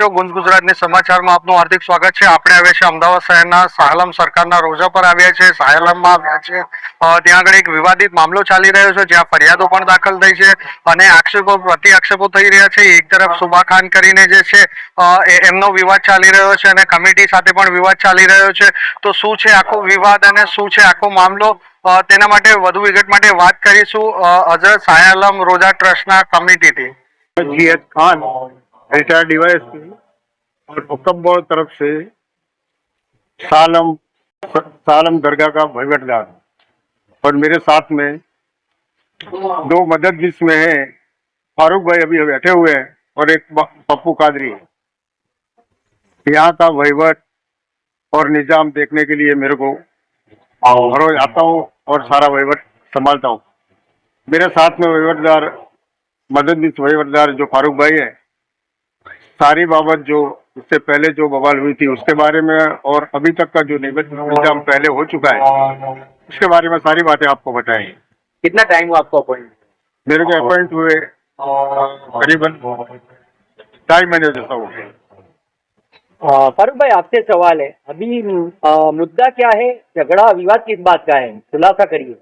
તો ગુંજ ગુજરાતની સમાચારમાં આપનું હાર્દિક સ્વાગત છે। આપણે આવ્યા છે અમદાવાદ શહેરના સાહલમ સરકારના રોજા પર આવ્યા છે। સાહલમમાં આવ્યા છે ત્યાં આગળ એક વિવાદિત મામલો ચાલી રહ્યો છે, જ્યાં ફરિયાદો પણ દાખલ થઈ છે અને આક્ષેપો પ્રતિ આક્ષેપો થઈ રહ્યા છે। એક તરફ સુબા ખાન કરીને જે છે એમનો વિવાદ ચાલી રહ્યો છે અને કમિટી સાથે પણ વિવાદ ચાલી રહ્યો છે। તો શું છે આખો વિવાદ અને શું છે આખો મામલો, તેના માટે વધુ વિગત માટે વાત કરીશું હઝરત સાહલમ રોજા ट्रस्टના કમિટીથી। जीएच खान रिटायर्ड डीवाईएसपी और हुक्म बोर्ड तरफ से सालम दरगाह का वहीवटदार और मेरे साथ में दो मददनीश में है। फारूक भाई अभी बैठे हुए हैं और एक पप्पू कादरी है। यहाँ का वहीवट और निजाम देखने के लिए मेरे को रोज आता हूँ और सारा वहीवट संभालता हूँ। मेरे साथ में वहीवटदार मददनीश वहीवटदार जो फारूक भाई है, सारी बाबत जो इससे पहले जो बवाल हुई थी उसके बारे में और अभी तक का जो निजाम पहले हो चुका है उसके बारे में सारी बातें आपको बताएंगे। कितना टाइम हुआ आपको अपॉइंट? मेरे को अपॉइंट हुए करीबन 2.5 महीने जैसा हो गया। फारूक भाई, आपसे सवाल है, अभी मुद्दा क्या है, झगड़ा विवाद किस बात का है, खुलासा करिए।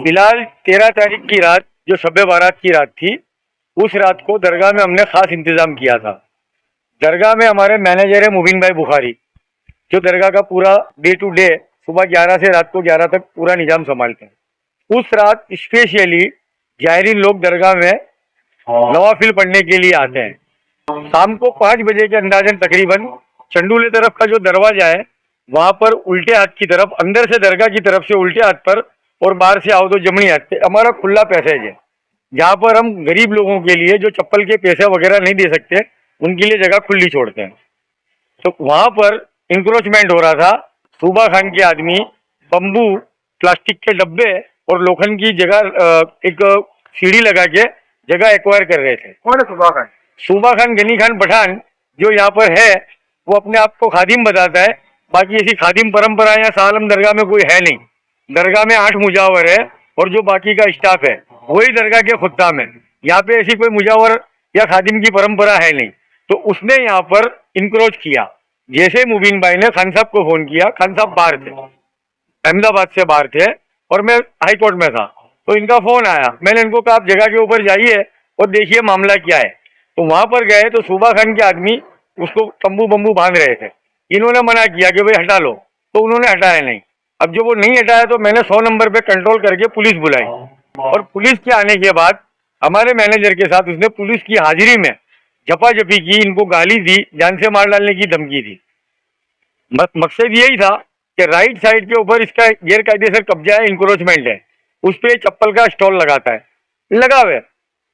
फिलहाल 13 तारीख की रात जो शब बारात की रात थी, उस रात को दरगाह में हमने खास इंतजाम किया था। दरगाह में हमारे मैनेजर है मुबीन भाई बुखारी, जो दरगाह का पूरा डे टू डे सुबह 11 से रात को 11 तक पूरा निजाम संभालते हैं। उस रात स्पेशली जायरीन लोग दरगाह में नवाफिल पढ़ने के लिए आते हैं। शाम को 5 बजे के अंदाजन तकरीबन चंडूले तरफ का जो दरवाजा है वहां पर उल्टे हाथ की तरफ, अंदर से दरगाह की तरफ से उल्टे हाथ पर और बाहर से आओ तो जमनी हाथ पे हमारा खुला पैसेज है, जहाँ पर हम गरीब लोगों के लिए जो चप्पल के पैसे वगैरह नहीं दे सकते उनके लिए जगह खुली छोड़ते हैं। तो वहां पर इंक्रोचमेंट हो रहा था। सूबा खान के आदमी बम्बू, प्लास्टिक के डब्बे और लोखंड की जगह एक सीढ़ी लगा के जगह एक्वायर कर रहे थे। कौन है सूबा खान? सूबा खान गनी खान पठान जो यहाँ पर है, वो अपने आप को खादिम बताता है। बाकी ऐसी खादिम परंपरा यहाँ सालम दरगाह में कोई है नहीं। दरगाह में 8 मुजावर है और जो बाकी का स्टाफ है वही दरगाह के खुद्दाम है। यहाँ पे ऐसी कोई मुजावर या खादिम की परंपरा है नहीं। तो उसने यहाँ पर इंक्रोच किया। जैसे मुबीन भाई ने खान साहब को फोन किया, खान साहब बाहर थे, अहमदाबाद से बाहर थे और मैं हाई कोर्ट में था, तो इनका फोन आया। मैंने इनको कहा आप जगह के ऊपर जाइए और देखिए मामला क्या है। तो वहां पर गए तो सूबा खान के आदमी उसको तंबू बम्बू बांध रहे थे। इन्होंने मना किया कि भाई हटा लो, तो उन्होंने हटाया नहीं। अब जब वो नहीं हटाया तो मैंने 100 नंबर पे कंट्रोल करके पुलिस बुलाई और पुलिस के आने के बाद हमारे मैनेजर के साथ उसने पुलिस की हाजिरी में झपाझपी की, इनको गाली दी, जान से मार डालने की धमकी दी। मकसद यही था कि राइट साइड के ऊपर इसका गैर कायदेसर कब्जा है, इंक्रोचमेंट है, उस पर चप्पल का स्टॉल लगाता है, लगा हुआ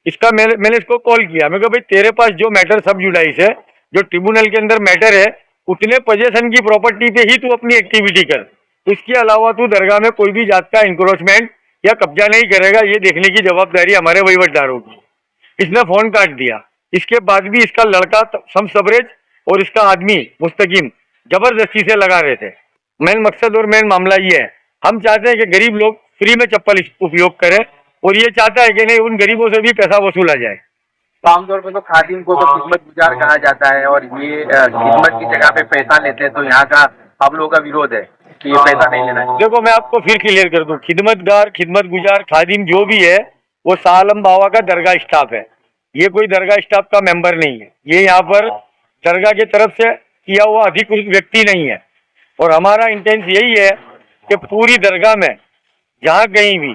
इसका। मैंने इसको कॉल किया, मैं कहा भाई तेरे पास जो मैटर सब जुडाइस है, जो ट्रिब्यूनल के अंदर मैटर है, उतने पोजेशन की प्रॉपर्टी पे ही तू अपनी एक्टिविटी कर, इसके अलावा तू दरगाह में कोई भी जात का इंक्रोचमेंट या कब्जा नहीं करेगा। ये देखने की जवाबदारी हमारे वहीवटदारों की। इसने फोन काट दिया। इसके बाद भी इसका लड़का शम्स तबरेज और इसका आदमी मुस्तकीम जबरदस्ती से लगा रहे थे। मेन मकसद और मेन मामला ये है, हम चाहते हैं कि गरीब लोग फ्री में चप्पल उपयोग करें और ये चाहता है कि नहीं उन गरीबों से भी पैसा वसूला जाए। तो आमतौर पर तो खादिम को तो खिदमत गुजार कहा जाता है और ये खिदमत की जगह पे पैसा लेते हैं, तो यहाँ का आप लोगों का विरोध है कि ये पैसा नहीं लेना है। देखो मैं आपको फिर क्लियर कर दूं, खिदमतगार, खिदमत गुजार, खादिम जो भी है वो सालम बाबा का दरगाह स्टाफ है। ये कोई दरगाह स्टाफ का मेंबर नहीं है। ये यहाँ पर दरगाह की तरफ से किया हुआ अधिकृत व्यक्ति नहीं है। और हमारा इंटेंस यही है कि पूरी दरगाह में जहाँ कहीं भी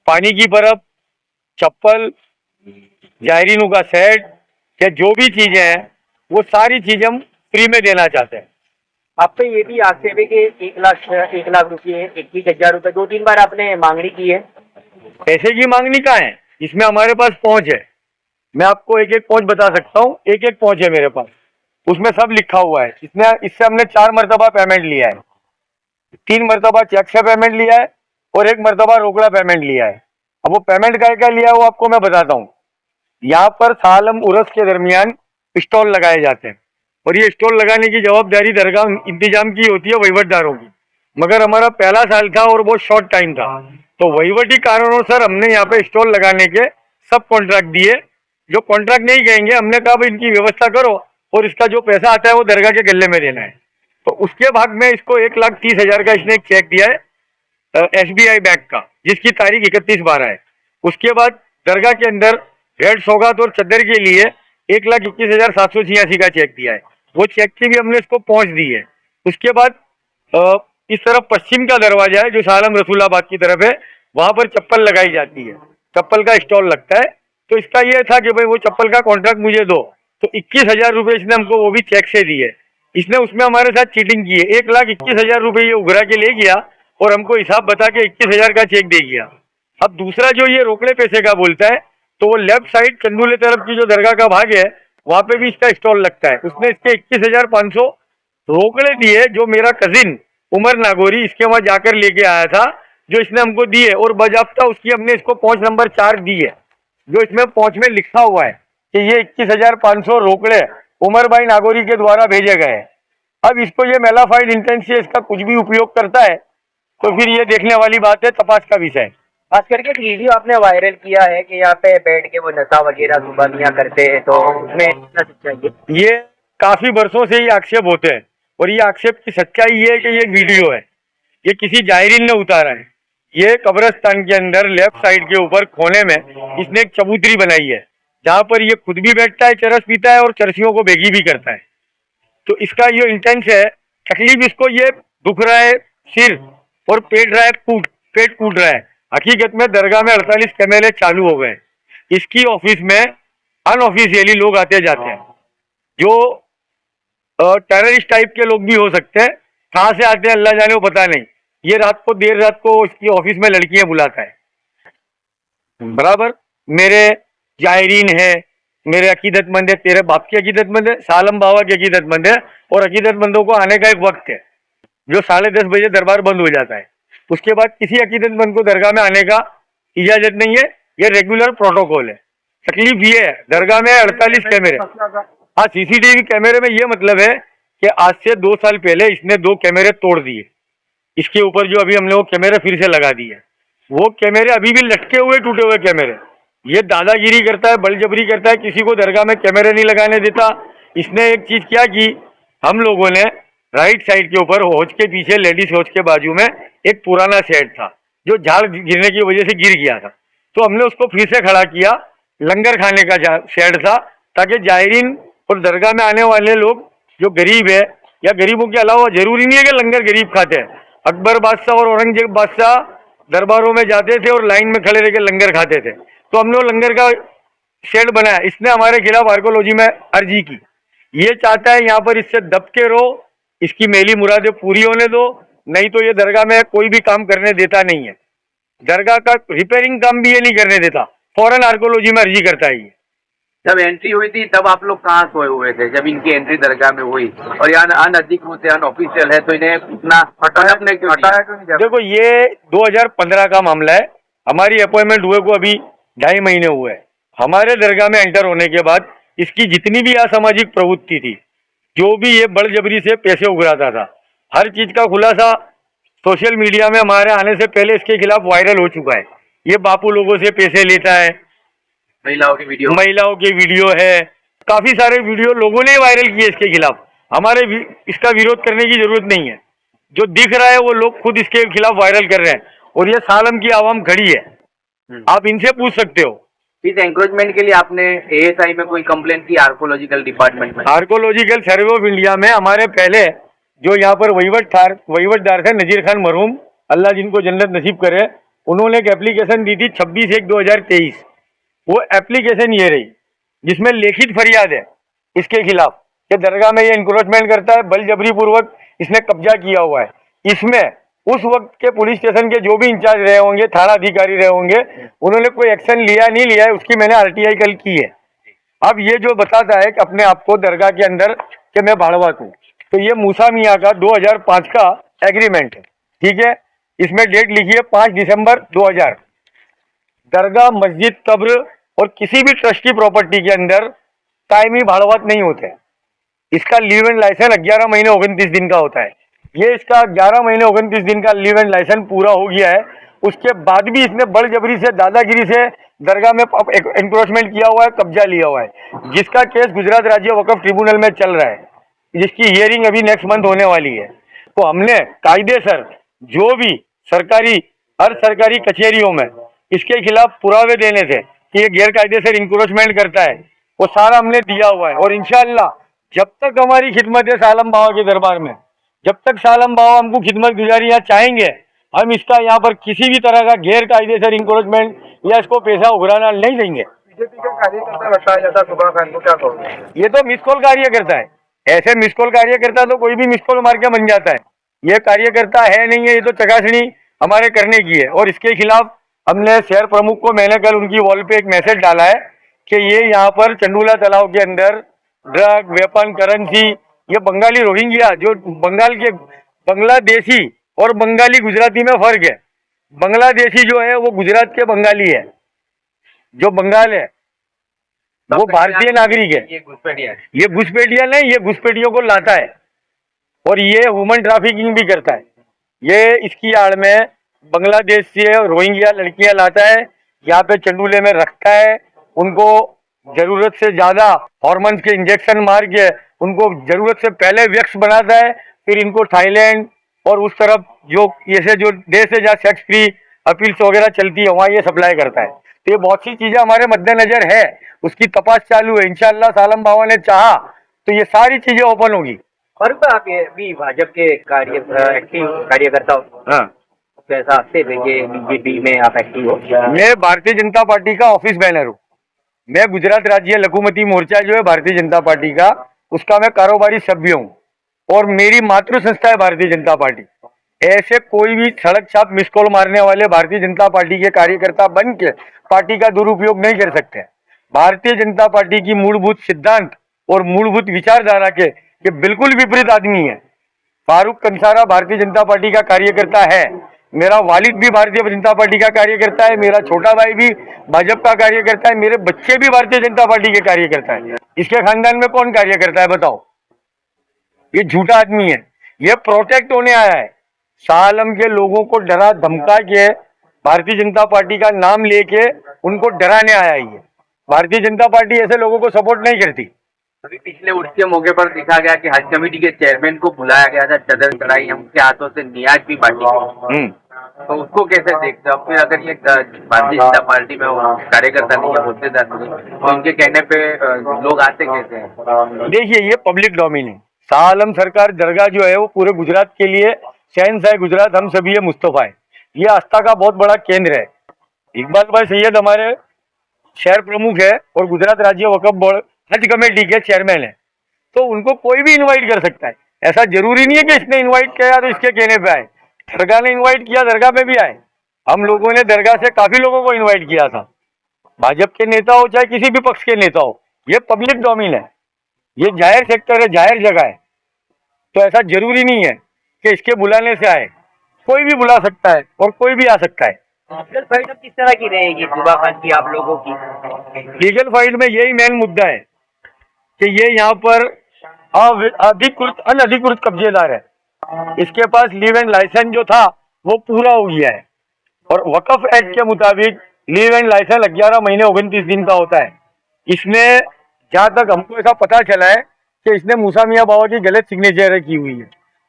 पानी की बर्फ, चप्पल, जायरीनों का सेट या जो भी चीजें हैं वो सारी चीजें हम फ्री में देना चाहते हैं। आप पे ये भी आक्षेप है कि 1 लाख रुपये, 21,000 रुपये 2-3 बार आपने मांगनी की है। पैसे की मांगनी कहाँ है, इसमें हमारे पास पहुंच है। मैं आपको एक एक पहुंच बता सकता हूँ, एक एक पहुंच है मेरे पास, उसमें सब लिखा हुआ है। इससे हमने 4 मरतबा पेमेंट लिया है, 3 मरतबा चेक से पेमेंट लिया है और 1 मरतबा रोकड़ा पेमेंट लिया है। अब वो पेमेंट क्या लिया है वो आपको मैं बताता हूँ। यहाँ पर सालम उर्स के दरमियान स्टॉल लगाए जाते हैं और ये स्टॉल लगाने की जवाबदारी दरगाह इंतजाम की होती है वहीवटदारों की। मगर हमारा पहला साल था और बहुत शॉर्ट टाइम था, तो वहीवटी कारणों सर हमने यहाँ पे स्टॉल लगाने के सब कॉन्ट्रैक्ट दिए जो कॉन्ट्रैक्ट नहीं कहेंगे, हमने कहा भाई इनकी व्यवस्था करो और इसका जो पैसा आता है वो दरगाह के गले में देना है। तो उसके भाग में इसको 1,30,000 का इसने एक चेक दिया है SBI बैंक का, जिसकी तारीख 31/12 है। उसके बाद दरगाह के अंदर भेंट सौगात और चद्दर के लिए 1,21,786 का चेक दिया है। वो चेक की भी हमने इसको पहुंच दी है। उसके बाद इस तरफ पश्चिम का दरवाजा है जो सालम रसूलाबाद की तरफ है, वहां पर चप्पल लगाई जाती है, चप्पल का स्टॉल लगता है। तो इसका ये था कि भाई वो चप्पल का कॉन्ट्रैक्ट मुझे दो, तो 21,000 रुपये इसने हमको वो भी चेक से दिए। इसने उसमें हमारे साथ चीटिंग की है। 1,21,000 रुपये ये उघरा के ले गया और हमको हिसाब बता के 21,000 का चेक दे गया। अब दूसरा जो ये रोकड़े पैसे का बोलता है, तो वो लेफ्ट साइड चंदूले तरफ की जो दरगाह का भाग है वहां पे भी इसका स्टॉल लगता है। उसने इसके 21,500 रोकड़े दिए जो मेरा कजिन उमर नागौरी इसके वहां जाकर लेके आया था, जो इसने हमको दिए। और बजाफ्ता उसकी हमने इसको पहुंच नंबर 4 दी है, जो इसमें पहुंच में लिखा हुआ है कि ये 21,500 रोकड़े उमर भाई नागौरी के द्वारा भेजे गए हैं। अब इसको ये मेलाफाइड इंटेंट से इसका कुछ भी उपयोग करता है तो फिर ये देखने वाली बात है, तपास का विषय। खास करके एक वीडियो आपने वायरल किया है कि यहाँ पे बैठ के वो नशा वगैरह सुबह मियाँ करते हैं, तो उसमें कितना सच्चाई है? ये काफी वर्षों से ये आक्षेप होते हैं और ये आक्षेप की सच्चाई ये है कि ये वीडियो है, ये किसी जायरीन ने उतारा है। ये कब्रिस्तान के अंदर लेफ्ट साइड के ऊपर कोने में इसने एक चबूतरी बनाई है, जहाँ पर ये खुद भी बैठता है, चरस पीता है और चरसियों को बेगी भी करता है। तो इसका ये इंटेंस है, तकलीफ इसको ये दुख रहा है सिर और पेट रहा है, पेट कूट रहा है। हकीकत में दरगाह में 48 कैमरे चालू हो गए। इसकी ऑफिस में अनऑफिशियली लोग आते जाते हैं, जो टेररिस्ट टाइप के लोग भी हो सकते हैं। कहाँ से आते हैं अल्लाह जाने, वो पता नहीं। ये रात को देर रात को इसकी ऑफिस में लड़कियां बुलाता है। बराबर मेरे जायरीन है, मेरे अकीदतमंद है, तेरे बाप की अकीदतमंद है, सालम बाबा की अकीदतमंद है। और अकीदतमंदों को आने का एक वक्त है जो 10:30 बजे दरबार बंद हो जाता है। उसके बाद किसी अकीदतमंद को दरगाह में आने का इजाजत नहीं है, ये रेगुलर प्रोटोकॉल है। तकलीफ ये है, दरगाह में 48 कैमरे। हाँ, CCTV कैमरे में ये मतलब है कि आज से 2 साल पहले इसने 2 कैमरे तोड़ दिए। इसके ऊपर जो अभी हमने वो कैमरे फिर से लगा दिए, वो कैमरे अभी भी लटके हुए टूटे हुए कैमरे। ये दादागिरी करता है, बलजबरी करता है, किसी को दरगाह में कैमरे नहीं लगाने देता। इसने एक चीज क्या की, हम लोगों ने राइट साइड के ऊपर हौज के पीछे लेडीज हौज के बाजू में एक पुराना शेड था जो झाड़ गिरने की वजह से गिर गया था, तो हमने उसको फिर से खड़ा किया। लंगर खाने का शेड था, ताकि जायरीन और दरगाह में आने वाले लोग जो गरीब है, या गरीबों के अलावा जरूरी नहीं है कि लंगर गरीब खाते हैं। अकबर बादशाह और औरंगजेब बादशाह दरबारों में जाते थे और लाइन में खड़े रह के लंगर खाते थे, तो हमने वो लंगर का शेड बनाया। इसने हमारे खिलाफ आर्कोलॉजी में अर्जी की। ये चाहता है यहाँ पर इससे दब के रहो, इसकी मेली मुरादें पूरी होने दो, नहीं तो ये दरगाह में कोई भी काम करने देता नहीं है। दरगाह का रिपेयरिंग काम भी ये नहीं करने देता, फौरन आर्कोलॉजी में अर्जी करता है ये। जब एंट्री हुई थी तब आप लोग कहाँ सोए हुए थे जब इनकी एंट्री दरगाह में हुई? और यहाँ अनधिकृत है, अनऑफिशियल है, तो इन्हें इतना हटाया क्यों नहीं? देखो, ये 2015 का मामला है। हमारी अपॉइंटमेंट हुए को अभी 2.5 महीने हुए। हमारे दरगाह में एंटर होने के बाद इसकी जितनी भी असामाजिक प्रवृत्ति थी, जो भी ये बड़जबरी से पैसे उगराता था, हर चीज का खुलासा सोशल मीडिया में हमारे आने से पहले इसके खिलाफ वायरल हो चुका है। ये बापू लोगों से पैसे लेता है, महिलाओं की वीडियो है, काफी सारे वीडियो लोगों ने वायरल किए इसके खिलाफ। हमारे इसका विरोध करने की जरूरत नहीं है, जो दिख रहा है वो लोग खुद इसके खिलाफ वायरल कर रहे हैं, और ये सालम की आवाम खड़ी है, आप इनसे पूछ सकते हो। इस एंक्रोचमेंट के लिए आपने ASI में कोई कंप्लेंट की आर्कोलॉजिकल डिपार्टमेंट में? आर्कोलॉजिकल सर्वे ऑफ इंडिया में हमारे पहले जो यहाँ पर वहीवटदार थे नजीर खान मरहूम, अल्लाह जिनको जन्नत नसीब करे, उन्होंने एक एप्लीकेशन दी थी 26/1/2023। वो एप्लीकेशन ये रही जिसमें लिखित फरियाद है इसके खिलाफ कि दरगाह में ये इंक्रोचमेंट करता है, बलजबरी पूर्वक इसने कब्जा किया हुआ है। इसमें उस वक्त के पुलिस स्टेशन के जो भी इंचार्ज रहे होंगे, थाना अधिकारी रहे होंगे, उन्होंने कोई एक्शन लिया नहीं लिया है, उसकी मैंने RTI कल की है। अब ये जो बताता है कि अपने आप को दरगाह के अंदर कि मैं भाड़वात हूँ, तो ये मूसा मियाँ का 2005 का एग्रीमेंट है, ठीक है। इसमें डेट लिखी है 5 दिसंबर 2000। दरगाह, मस्जिद, कब्र और किसी भी ट्रस्ट की प्रॉपर्टी के अंदर कायमी भाड़वात नहीं होते। इसका लीव एंड लाइसेंस 11 महीने 29 दिन का होता है। ये इसका 11 महीने 29 दिन का लीव एंड लाइसेंस पूरा हो गया है, उसके बाद भी इसने बड़जबरी से, दादागिरी से दरगाह में एनक्रोचमेंट किया हुआ है, कब्जा लिया हुआ है, जिसका केस गुजरात राज्य वक्फ ट्रिब्यूनल में चल रहा है, जिसकी हियरिंग अभी नेक्स्ट मंथ होने वाली है। तो हमने कायदेसर जो भी सरकारी हर सरकारी कचहरियों में इसके खिलाफ पुरावे देने थे कि ये गैर कायदेसर इंक्रोचमेंट करता है, वो सारा हमने दिया हुआ है। और इंशाअल्लाह जब तक हमारी खिदमत है सालम बाबा के दरबार में, जब तक सालम बाबा हमको खिदमत गुजारी यहाँ चाहेंगे, हम इसका यहाँ पर किसी भी तरह का गैर कायदेसर इंक्रोचमेंट या इसको पैसा उगराना नहीं देंगे। बीजेपी का कार्यकर्ता बताया जाता सुबह खान को, क्या कहोगे? ये तो मिस कॉल कार्यकर्ता है, ऐसे मिस कॉल कार्यकर्ता तो कोई भी मिस कॉल मार के बन जाता है। ये कार्यकर्ता है नहीं है, ये तो चकासनी हमारे करने की है। और इसके खिलाफ हमने शहर प्रमुख को, मैंने कल उनकी वॉल पे एक मैसेज डाला है कि ये यहाँ पर चंडूला तालाब के अंदर ड्रग, वेपन, करेंसी, ये बंगाली रोहिंग्या, जो बंगाल के बांग्लादेशी और बंगाली गुजराती में फर्क है। बांग्लादेशी जो है वो गुजरात के बंगाली है, जो बंगाल है वो भारतीय नागरिक है। ये घुसपैठिया है। ये घुसपैठिया नहीं, ये घुसपैठियों को लाता है और ये ह्यूमन ट्रैफिकिंग भी करता है। ये इसकी आड़ में बांग्लादेश से रोहिंग्या लड़कियां लाता है, यहाँ पे चंडूले में रखता है, उनको जरूरत से ज्यादा हार्मोन्स के इंजेक्शन मार के उनको जरूरत से पहले वैक्स बनाता है, फिर इनको थाईलैंड और उस तरफ जो ऐसे जो देश है जहाँ सेक्स फ्री अपील्स वगैरह चलती है वहाँ ये सप्लाई करता है। तो ये बहुत सी चीजें हमारे मद्देनजर है, उसकी तपास चालू है। इंशाअल्लाह सालम बाबा ने चाहा तो ये सारी चीजें ओपन होगी। और आप ये भी भाजपा के एक्टिव कार्यकर्ता हो, हाँ, कैसा आपसे बीजेपी में आप एक्टिव हो? मैं भारतीय जनता पार्टी का ऑफिस बैनर हूँ। मैं गुजरात राज्य लघुमती मोर्चा जो है भारतीय जनता पार्टी का, उसका मैं कारोबारी सभ्य हूँ और मेरी मातृ संस्था है भारतीय जनता पार्टी। ऐसे कोई भी सड़क छाप मिस कॉल मारने वाले भारतीय जनता पार्टी के कार्यकर्ता बन के पार्टी का दुरुपयोग नहीं कर सकते। भारतीय जनता पार्टी की मूलभूत सिद्धांत और मूलभूत विचारधारा के ये बिल्कुल विपरीत आदमी है। फारूक कंसारा भारतीय जनता पार्टी का कार्यकर्ता है, मेरा वालिद भी भारतीय जनता पार्टी का कार्यकर्ता है, मेरा छोटा भाई भी भाजपा का कार्यकर्ता है, मेरे बच्चे भी भारतीय जनता पार्टी के कार्यकर्ता है। इसके खानदान में कौन कार्यकर्ता है बताओ? ये झूठा आदमी है, ये प्रोटेक्ट होने आया है। शाह आलम के लोगों को डरा धमका के भारतीय जनता पार्टी का नाम लेके उनको डराने आया है। ये भारतीय जनता पार्टी ऐसे लोगों को सपोर्ट नहीं करती। अभी पिछले उर्स के मौके पर देखा गया कि हज कमेटी के चेयरमैन को बुलाया गया था, चदर चढ़ाई, उनके हाथों से नियाज भी बांटी गई। तो उसको कैसे देखते हो? फिर अगर ये भारतीय जनता पार्टी में कार्यकर्ता नहीं है, होद्देदार नहीं, तो उनके कहने पे लोग आते कैसे हैं? देखिए ये पब्लिक डोमेन है। शाह आलम सरकार दरगाह जो है वो पूरे गुजरात के लिए शहंशाह गुजरात हम सभी है मुस्तफा है, ये आस्था का बहुत बड़ा केंद्र है। इकबाल भाई सैयद हमारे शहर प्रमुख है और गुजरात राज्य वक्फ बोर्ड हज कमेटी के चेयरमैन है, तो उनको कोई भी इनवाइट कर सकता है। ऐसा जरूरी नहीं है कि इसने इनवाइट किया तो इसके कहने पे आए। दरगाह ने इनवाइट किया, दरगाह में भी आए। हम लोगों ने दरगाह से काफी लोगों को इनवाइट किया था, भाजपा के नेता हो चाहे किसी भी पक्ष के नेता हो। ये पब्लिक डोमेन है, ये जाहिर सेक्टर है, जाहिर जगह है। तो ऐसा जरूरी नहीं है कि इसके बुलाने से आए, कोई भी बुला सकता है और कोई भी आ सकता है। लीगल फाइट अब किस तरह की रहेगी सुबह खान की आप लोगों की? लीगल फाइट में यही मेन मुद्दा है कि ये यहाँ पर अनधिकृत कब्जेदार है। इसके पास लीव एंड लाइसेंस जो था वो पूरा हो गया है और वक्फ एक्ट के मुताबिक लीव एंड लाइसेंस 11 महीने 29 दिन का होता है। इसने जहाँ तक हमको ऐसा पता चला है कि इसने मूसा मियाँ बाबा की गलत सिग्नेचर की हुई है,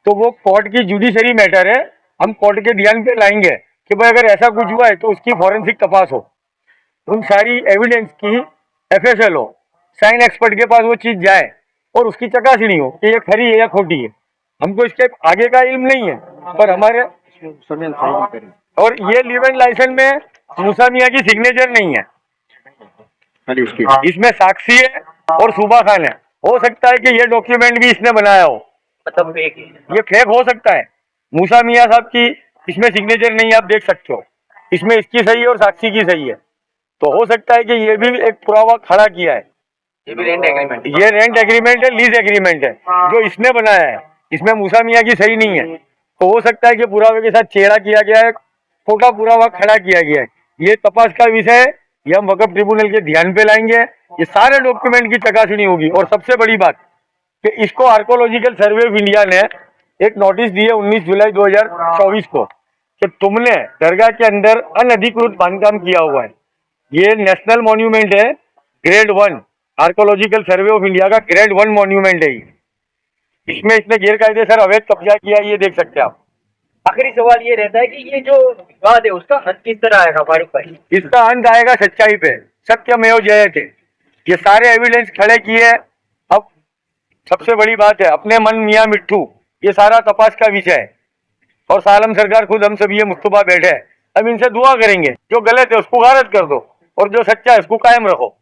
तो वो कोर्ट की जुडिशरी मैटर है। हम कोर्ट के ध्यान पे लाएंगे कि भाई अगर ऐसा कुछ हुआ है तो उसकी फॉरेंसिक तपास हो, उन सारी एविडेंस की FSL हो, साइन एक्सपर्ट के पास वो चीज जाए और उसकी चकासनी हो कि ये खरी है या खोटी है। हमको इसके आगे का इल्म नहीं है, पर हमारे और ये लीव एंड लाइसेंस में मूसा मियाँ की सिग्नेचर नहीं है, इसमें साक्षी है और सूबा खान है। हो सकता है कि ये डॉक्यूमेंट भी इसने बनाया हो, मतलब फेक है। ये फेक हो सकता है। मूसा मियाँ साहब की इसमें सिग्नेचर नहीं है, आप देख सकते हो, इसमें इसकी सही है और साक्षी की सही है। तो हो सकता है कि ये भी एक पुरावा खड़ा किया है। ये भी रेंट एग्रीमेंट, ये रेंट एग्रीमेंट है, लीज एग्रीमेंट है जो इसने बनाया है, इसमें मूसा मियाँ की सही नहीं है। तो हो सकता है कि पुरावे के साथ छेड़ा किया गया है, खोटा पुरावा खड़ा किया गया है। ये तपास का विषय है, ये हम वक्फ ट्रिब्यूनल के ध्यान पे लाएंगे। ये सारे डॉक्यूमेंट की चकासनी होगी। और सबसे बड़ी बात कि इसको आर्कोलॉजिकल सर्वे ऑफ इंडिया ने एक नोटिस दी है 19 जुलाई 2024 को कि तुमने दरगाह के अंदर अनधिकृत बांधकाम किया हुआ है। ये नेशनल मॉन्यूमेंट है, grade 1 archaeological survey of India का ग्रेड 1 मॉन्यूमेंट है ये। इसमें इसने गैरकायदे सर अवैध कब्जा किया, ये देख सकते हैं आप। आखिरी सवाल ये रहता है कि ये जो विवाद है उसका अंत किस तरह आएगा फारूक भाई? इसका अंत आएगा सच्चाई पे, सत्यमेव जयते। ये सारे एविडेंस खड़े किए। अब सबसे बड़ी बात है, अपने मन मियाँ मिट्ठू, ये सारा तपास का विषय है और सालम सरकार खुद हम सब ये मुस्तफा बैठे हैं। अब इनसे दुआ करेंगे, जो गलत है उसको गारत कर दो और जो सच्चा है उसको कायम रखो।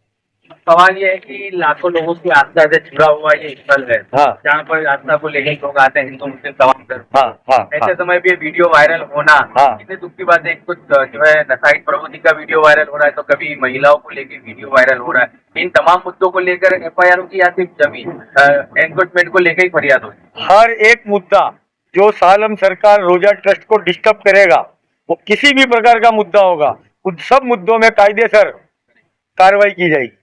सवाल ये है कि लाखों लोगों की आस्था से जुड़ा हुआ ये स्थल है, हाँ। जहाँ पर आस्था को लेकर लोग आते हैं, हिंदू मुस्लिम तमाम धर्म। हाँ हाँ ऐसे हाँ समय पे वीडियो वायरल होना हाँ। कितने दुख की बात है। कुछ जो है नसाइट प्रवृत्ति का वीडियो वायरल हो रहा है, तो कभी महिलाओं को लेकर वीडियो वायरल हो रहा है। इन तमाम मुद्दों को लेकर FIR की या सिर्फ जमीन एनक्रोचमेंट को लेकर ही फरियाद होगी? हर एक मुद्दा जो सालम सरकार रोजा ट्रस्ट को डिस्टर्ब करेगा, वो किसी भी प्रकार का मुद्दा होगा, उन सब मुद्दों में कायदेसर कार्रवाई की जाएगी।